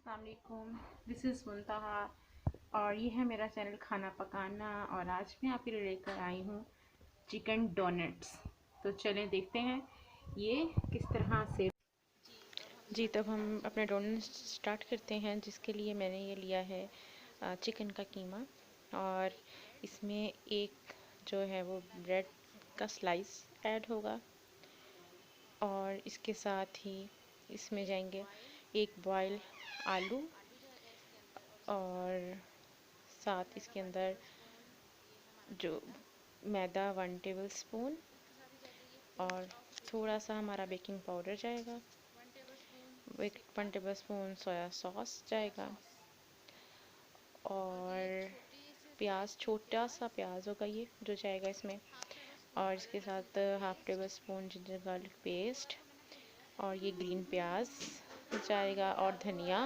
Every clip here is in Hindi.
अस्सलाम वालेकुम, दिस इज़ मुंतहा और ये है मेरा चैनल खाना पकाना। और आज मैं आपके लिए लेकर आई हूँ चिकन डोनट्स। तो चलें देखते हैं ये किस तरह से। जी, तब हम अपने डोनट्स स्टार्ट करते हैं, जिसके लिए मैंने ये लिया है चिकन का कीमा। और इसमें एक जो है वो ब्रेड का स्लाइस ऐड होगा और इसके साथ ही इसमें जाएंगे एक बॉयल आलू और साथ इसके अंदर जो मैदा 1 टेबल स्पून और थोड़ा सा हमारा बेकिंग पाउडर जाएगा, 1 टेबल स्पून सोया सॉस जाएगा और प्याज, छोटा सा प्याज होगा ये जो जाएगा इसमें। और इसके साथ 1/2 table spoon ginger garlic paste और ये ग्रीन प्याज जाएगा और धनिया।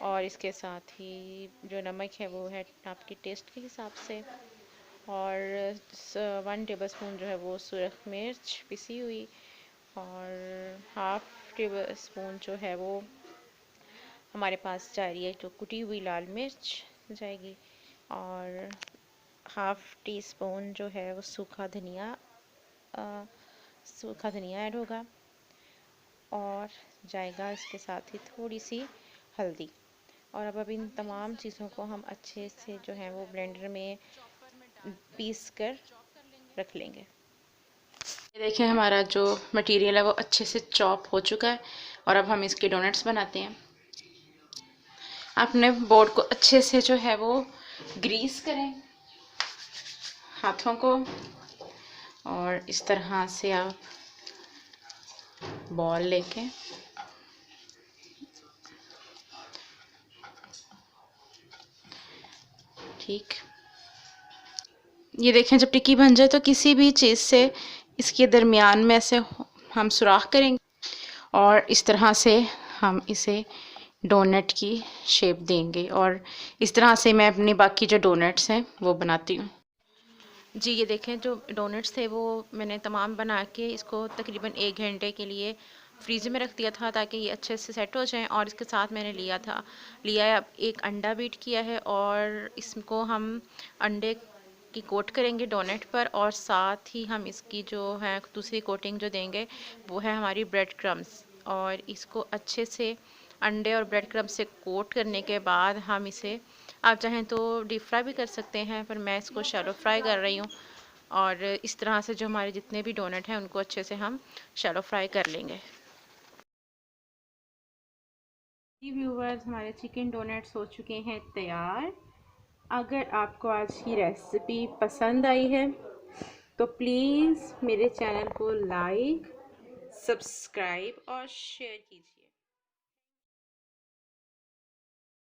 और इसके साथ ही जो नमक है वो है आपके टेस्ट के हिसाब से। और 1 टेबल स्पून जो है वो सुरख मिर्च पिसी हुई और 1/2 टेबल स्पून जो है वो हमारे पास जा रही है जो कुटी हुई लाल मिर्च जाएगी। और 1/2 टीस्पून जो है वो सूखा धनिया ऐड होगा और जाएगा इसके साथ ही थोड़ी सी हल्दी। और अब इन तमाम चीज़ों को हम अच्छे से जो है वो ब्लेंडर में पीस कर रख लेंगे। ये देखिए हमारा जो मटेरियल है वो अच्छे से चॉप हो चुका है और अब हम इसके डोनट्स बनाते हैं। अपने बोर्ड को अच्छे से जो है वो ग्रीस करें हाथों को और इस तरह से आप बॉल लेके ठीक, ये देखें जब टिक्की बन जाए तो किसी भी चीज़ से इसके दरमियान में ऐसे हम सुराख करेंगे और इस तरह से हम इसे डोनट की शेप देंगे। और इस तरह से मैं अपनी बाकी जो डोनट्स हैं वो बनाती हूँ। जी, ये देखें जो डोनट्स थे वो मैंने तमाम बना के इसको तकरीबन 1 घंटे के लिए फ्रीज़र में रख दिया था ताकि ये अच्छे से सेट हो जाएं। और इसके साथ मैंने लिया है एक अंडा बीट किया है और इसको हम अंडे की कोट करेंगे डोनट पर और साथ ही हम इसकी जो है दूसरी कोटिंग जो देंगे वो है हमारी ब्रेड क्रम्स। और इसको अच्छे से अंडे और ब्रेड क्रम्स से कोट करने के बाद हम इसे, आप चाहें तो डीप फ्राई भी कर सकते हैं, पर मैं इसको शैलो फ्राई कर रही हूँ। और इस तरह से जो हमारे जितने भी डोनट हैं उनको अच्छे से हम शैलो फ्राई कर लेंगे। व्यूवर्स, हमारे चिकन डोनट्स हो चुके हैं तैयार। अगर आपको आज की रेसिपी पसंद आई है तो प्लीज़ मेरे चैनल को लाइक, सब्सक्राइब और शेयर कीजिए।